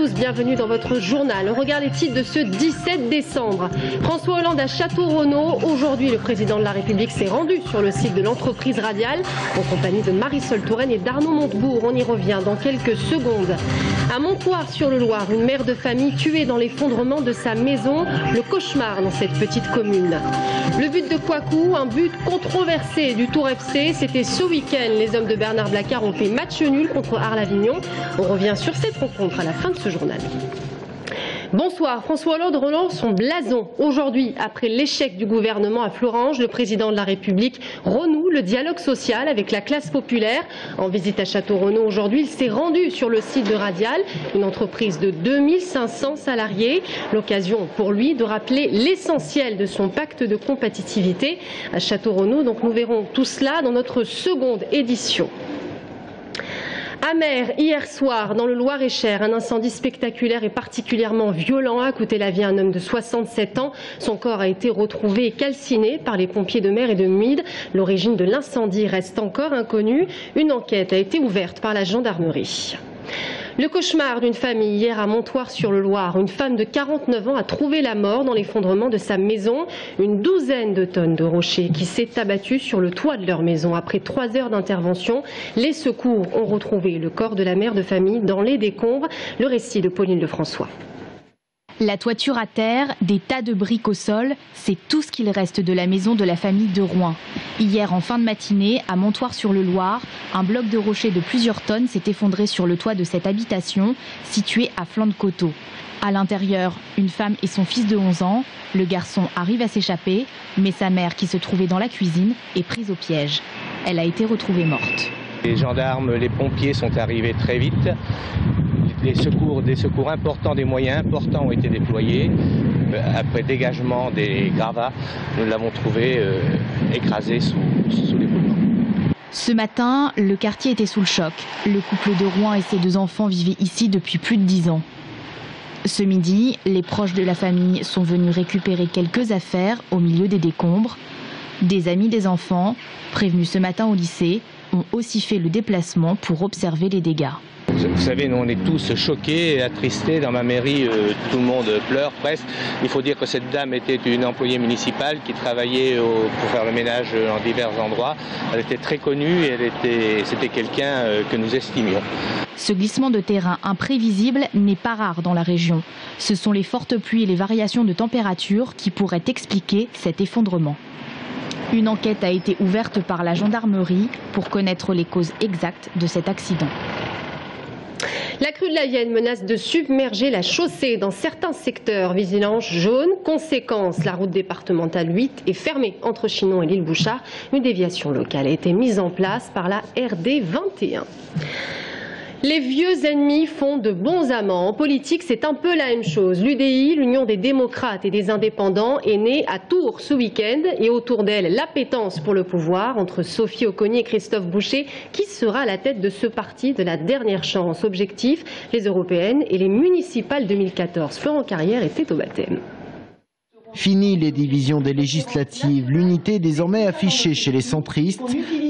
tous, bienvenue dans votre journal. On regarde les titres de ce 17 décembre. François Hollande à Château-Renaud. Aujourd'hui, le président de la République s'est rendu sur le site de l'entreprise Radial en compagnie de Marisol Touraine et d'Arnaud Montebourg. On y revient dans quelques secondes. À Montoire-sur-le-Loir, une mère de famille tuée dans l'effondrement de sa maison. Le cauchemar dans cette petite commune. Le but de Kouakou, un but controversé du Tour FC. C'était ce week-end. Les hommes de Bernard Blacard ont fait match nul contre Arles-Avignon. On revient sur cette rencontre à la fin de ce journal. Bonsoir. François Hollande relance son blason. Aujourd'hui, après l'échec du gouvernement à Florange, le président de la République renoue le dialogue social avec la classe populaire. En visite à Château-Renaud aujourd'hui, il s'est rendu sur le site de Radial, une entreprise de 2500 salariés. L'occasion pour lui de rappeler l'essentiel de son pacte de compétitivité à Château-Renaud. Donc nous verrons tout cela dans notre seconde édition. Amer, hier soir, dans le Loir-et-Cher, un incendie spectaculaire et particulièrement violent a coûté la vie à un homme de 67 ans. Son corps a été retrouvé et calciné par les pompiers de Mer et de Muide. L'origine de l'incendie reste encore inconnue. Une enquête a été ouverte par la gendarmerie. Le cauchemar d'une famille hier à Montoire-sur-le-Loir. Une femme de 49 ans a trouvé la mort dans l'effondrement de sa maison. Une douzaine de tonnes de rochers qui s'est abattue sur le toit de leur maison. Après 3 heures d'intervention, les secours ont retrouvé le corps de la mère de famille dans les décombres. Le récit de Pauline Lefrançois. La toiture à terre, des tas de briques au sol, c'est tout ce qu'il reste de la maison de la famille de Rouen. Hier en fin de matinée, à Montoire-sur-le-Loir, un bloc de rochers de plusieurs tonnes s'est effondré sur le toit de cette habitation, située à flanc de coteau. À l'intérieur, une femme et son fils de 11 ans. Le garçon arrive à s'échapper, mais sa mère, qui se trouvait dans la cuisine, est prise au piège. Elle a été retrouvée morte. Les gendarmes, les pompiers sont arrivés très vite. Des secours importants, des moyens importants ont été déployés. Après dégagement des gravats, nous l'avons trouvé écrasé sous l'éboulement. Ce matin, le quartier était sous le choc. Le couple de Rouen et ses 2 enfants vivaient ici depuis plus de 10 ans. Ce midi, les proches de la famille sont venus récupérer quelques affaires au milieu des décombres. Des amis des enfants, prévenus ce matin au lycée, ont aussi fait le déplacement pour observer les dégâts. Vous savez, nous on est tous choqués et attristés. Dans ma mairie, tout le monde pleure presque. Il faut dire que cette dame était une employée municipale qui travaillait pour faire le ménage en divers endroits. Elle était très connue et c'était quelqu'un que nous estimions. Ce glissement de terrain imprévisible n'est pas rare dans la région. Ce sont les fortes pluies et les variations de température qui pourraient expliquer cet effondrement. Une enquête a été ouverte par la gendarmerie pour connaître les causes exactes de cet accident. La crue de la Vienne menace de submerger la chaussée dans certains secteurs. Vigilance jaune. Conséquence, la route départementale 8 est fermée entre Chinon et l'île Bouchard. Une déviation locale a été mise en place par la RD 21. Les vieux ennemis font de bons amants. En politique, c'est un peu la même chose. L'UDI, l'Union des démocrates et des indépendants, est née à Tours ce week-end. Et autour d'elle, l'appétence pour le pouvoir entre Sophie Oconi et Christophe Boucher. Qui sera à la tête de ce parti de la dernière chance? Objectif, les européennes et les municipales 2014. Florent Carrière était au baptême. Fini les divisions des législatives, l'unité est désormais affichée chez les centristes.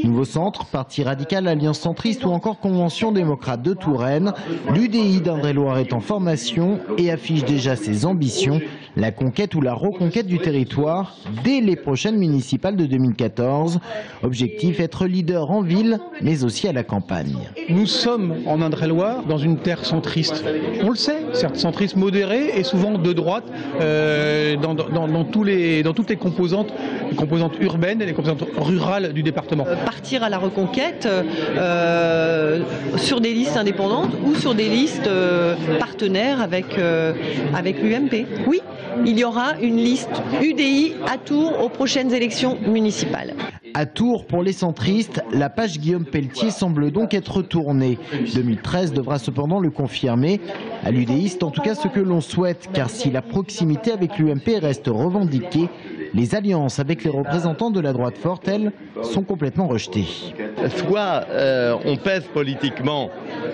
Nouveau Centre, Parti radical, Alliance centriste ou encore Convention démocrate de Touraine, l'UDI d'Indre-et-Loire est en formation et affiche déjà ses ambitions, la conquête ou la reconquête du territoire dès les prochaines municipales de 2014. Objectif, être leader en ville mais aussi à la campagne. Nous sommes en Indre-et-Loire dans une terre centriste. On le sait, certes centriste modéré et souvent de droite dans toutes les composantes urbaines et les composantes rurales du département. Partir à la reconquête sur des listes indépendantes ou sur des listes partenaires avec l'UMP. Oui, il y aura une liste UDI à Tours aux prochaines élections municipales. À Tours, pour les centristes, la page Guillaume Pelletier semble donc être tournée. 2013 devra cependant le confirmer. À l'UDIste, en tout cas, ce que l'on souhaite, car si la proximité avec l'UMP reste revendiquée, les alliances avec les représentants de la droite forte, elles, sont complètement rejetées. Soit on pèse politiquement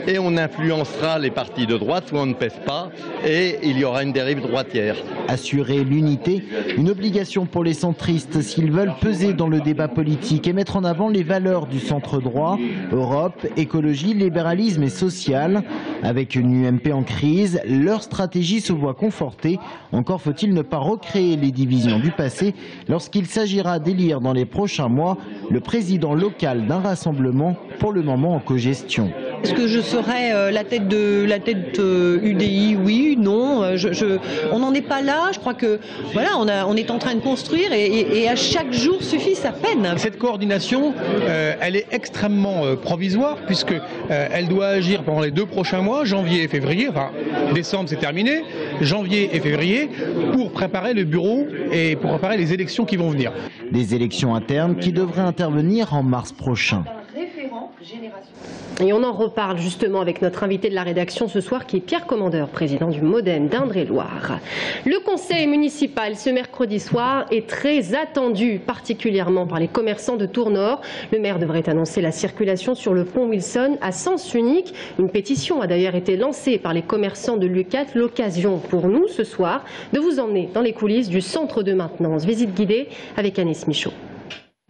et on influencera les partis de droite, soit on ne pèse pas et il y aura une dérive droitière. Assurer l'unité, une obligation pour les centristes s'ils veulent peser dans le débat politique et mettre en avant les valeurs du centre droit, Europe, écologie, libéralisme et social. Avec une UMP en crise, leur stratégie se voit confortée. Encore faut-il ne pas recréer les divisions du passé lorsqu'il s'agira d'élire dans les prochains mois le président local d'un rassemblement pour le moment en cogestion. Est-ce que je serai la tête UDI? Oui, non. On n'en est pas là. Je crois que voilà, on est en train de construire et à chaque jour suffit sa peine. Cette coordination, elle est extrêmement provisoire puisque elle doit agir pendant les 2 prochains mois, janvier et février. Enfin, décembre c'est terminé, janvier et février, pour préparer le bureau et pour préparer les élections qui vont venir. Des élections internes qui devraient intervenir en mars prochain. Et on en reparle justement avec notre invité de la rédaction ce soir qui est Pierre Commandeur, président du Modem d'Indre-et-Loire. Le conseil municipal ce mercredi soir est très attendu, particulièrement par les commerçants de Tours-Nord. Le maire devrait annoncer la circulation sur le pont Wilson à sens unique. Une pétition a d'ailleurs été lancée par les commerçants de l'UQAT. L'occasion pour nous ce soir de vous emmener dans les coulisses du centre de maintenance. Visite guidée avec Agnès Michaud.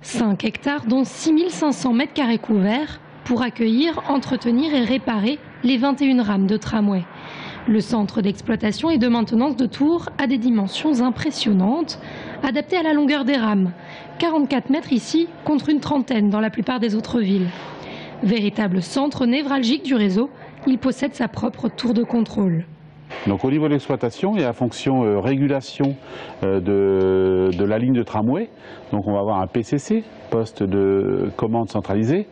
5 hectares dont 6500 m² couverts pour accueillir, entretenir et réparer les 21 rames de tramway. Le centre d'exploitation et de maintenance de Tours a des dimensions impressionnantes, adaptées à la longueur des rames. 44 mètres ici contre une trentaine dans la plupart des autres villes. Véritable centre névralgique du réseau, il possède sa propre tour de contrôle. Donc au niveau de l'exploitation, il y a la fonction régulation de la ligne de tramway. Donc on va avoir un PCC, poste de commande centralisé.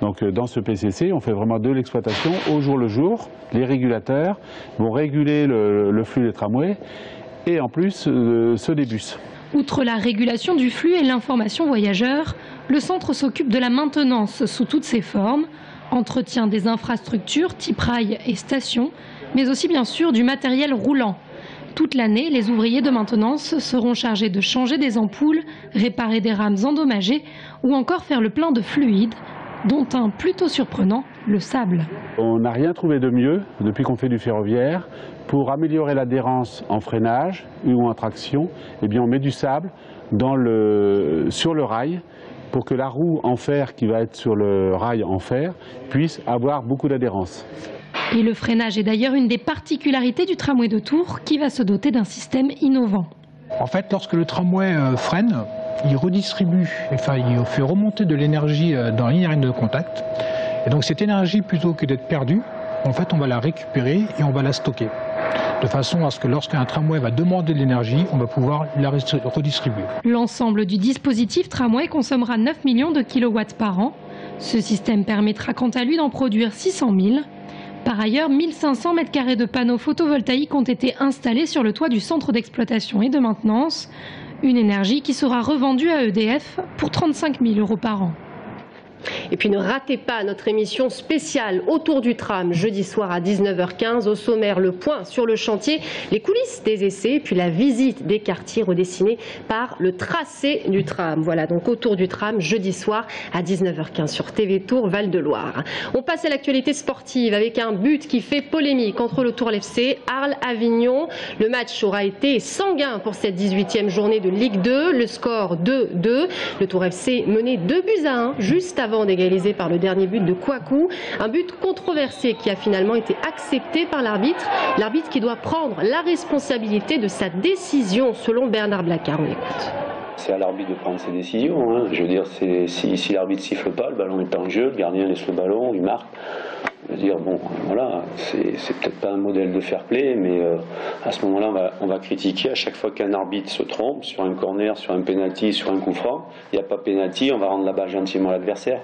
Donc dans ce PCC, on fait vraiment de l'exploitation au jour le jour. Les régulateurs vont réguler le flux des tramways et en plus ceux des bus. Outre la régulation du flux et l'information voyageurs, le centre s'occupe de la maintenance sous toutes ses formes, entretien des infrastructures type rails et stations, mais aussi bien sûr du matériel roulant. Toute l'année, les ouvriers de maintenance seront chargés de changer des ampoules, réparer des rames endommagées ou encore faire le plein de fluides, dont un plutôt surprenant, le sable. On n'a rien trouvé de mieux depuis qu'on fait du ferroviaire. Pour améliorer l'adhérence en freinage ou en traction, eh bien on met du sable sur le rail pour que la roue en fer qui va être sur le rail en fer puisse avoir beaucoup d'adhérence. Et le freinage est d'ailleurs une des particularités du tramway de Tours qui va se doter d'un système innovant. En fait, lorsque le tramway freine, il redistribue, enfin il fait remonter de l'énergie dans la ligne aérienne de contact. Et donc cette énergie, plutôt que d'être perdue, en fait on va la récupérer et on va la stocker. De façon à ce que lorsqu'un tramway va demander de l'énergie, on va pouvoir la redistribuer. L'ensemble du dispositif tramway consommera 9 millions de kilowatts par an. Ce système permettra quant à lui d'en produire 600 000. Par ailleurs, 1500 m² de panneaux photovoltaïques ont été installés sur le toit du centre d'exploitation et de maintenance. Une énergie qui sera revendue à EDF pour 35 000 € par an. Et puis ne ratez pas notre émission spéciale autour du tram jeudi soir à 19h15. Au sommaire, le point sur le chantier, les coulisses des essais, puis la visite des quartiers redessinés par le tracé du tram. Voilà donc autour du tram jeudi soir à 19h15 sur TV Tours Val-de-Loire. On passe à l'actualité sportive avec un but qui fait polémique entre le Tour FC, Arles-Avignon. Le match aura été sanguin pour cette 18e journée de Ligue 2. Le score 2-2. Le Tour FC menait 2-1 juste avant d'égaliser par le dernier but de Kouakou. Un but controversé qui a finalement été accepté par l'arbitre. L'arbitre qui doit prendre la responsabilité de sa décision selon Bernard Blacard. On l'écoute. C'est à l'arbitre de prendre ses décisions. Hein. Je veux dire, si l'arbitre siffle pas, le ballon est en jeu, le gardien laisse le ballon, il marque. Je veux dire, bon, voilà, c'est peut-être pas un modèle de fair play, mais à ce moment-là, on va critiquer à chaque fois qu'un arbitre se trompe sur un corner, sur un penalty, sur un coup franc. Il n'y a pas penalty, on va rendre la balle gentiment à l'adversaire.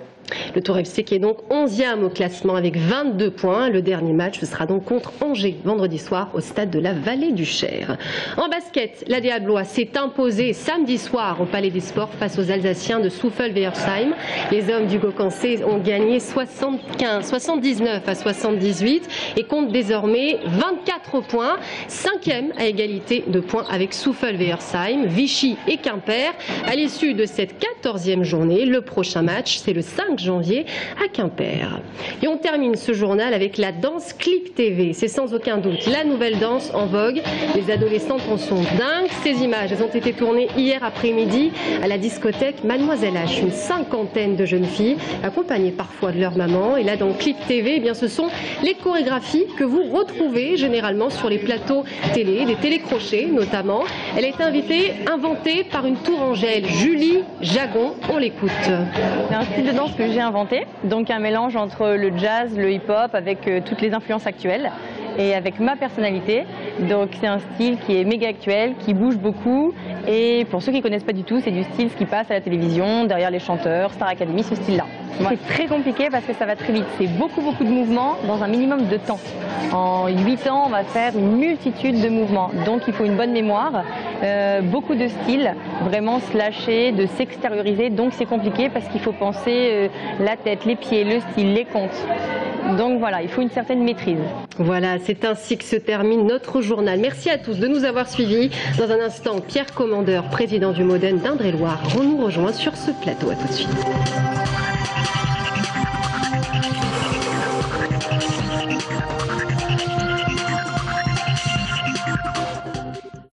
Le Tour FC qui est donc 11e au classement avec 22 points. Le dernier match, ce sera donc contre Angers vendredi soir au stade de la Vallée du Cher. En basket, la Diablois s'est imposée samedi soir au Palais des Sports face aux Alsaciens de Souffel-Weiersheim. Les hommes du Gaucancé ont gagné 79 à 78 et comptent désormais 24 points. 5e à égalité de points avec Souffel-Weiersheim, Vichy et Quimper. À l'issue de cette 14e journée, le prochain match, c'est le 5 5 janvier à Quimper. Et on termine ce journal avec la danse Clip TV. C'est sans aucun doute la nouvelle danse en vogue. Les adolescentes en sont dingues. Ces images, elles ont été tournées hier après-midi à la discothèque Mademoiselle H. Une cinquantaine de jeunes filles, accompagnées parfois de leur maman. Et là, dans Clip TV, eh bien, ce sont les chorégraphies que vous retrouvez généralement sur les plateaux télé, des télécrochets notamment. Elle a été inventée par une tourangelle, Julie Jagon. On l'écoute. C'est un style de danse que j'ai inventé, donc un mélange entre le jazz, le hip-hop, avec toutes les influences actuelles et avec ma personnalité. Donc c'est un style qui est méga actuel, qui bouge beaucoup, et pour ceux qui ne connaissent pas du tout, c'est du style ce qui passe à la télévision, derrière les chanteurs, Star Academy, ce style-là. C'est très compliqué parce que ça va très vite, c'est beaucoup de mouvements dans un minimum de temps. En 8 ans, on va faire une multitude de mouvements, donc il faut une bonne mémoire, beaucoup de styles, vraiment se lâcher, de s'extérioriser, donc c'est compliqué parce qu'il faut penser la tête, les pieds, le style, les comptes. Donc voilà, il faut une certaine maîtrise. Voilà, c'est ainsi que se termine notre journal. Merci à tous de nous avoir suivis. Dans un instant, Pierre Commandeur, président du Modène d'Indre-et-Loire, nous rejoint sur ce plateau. À tout de suite.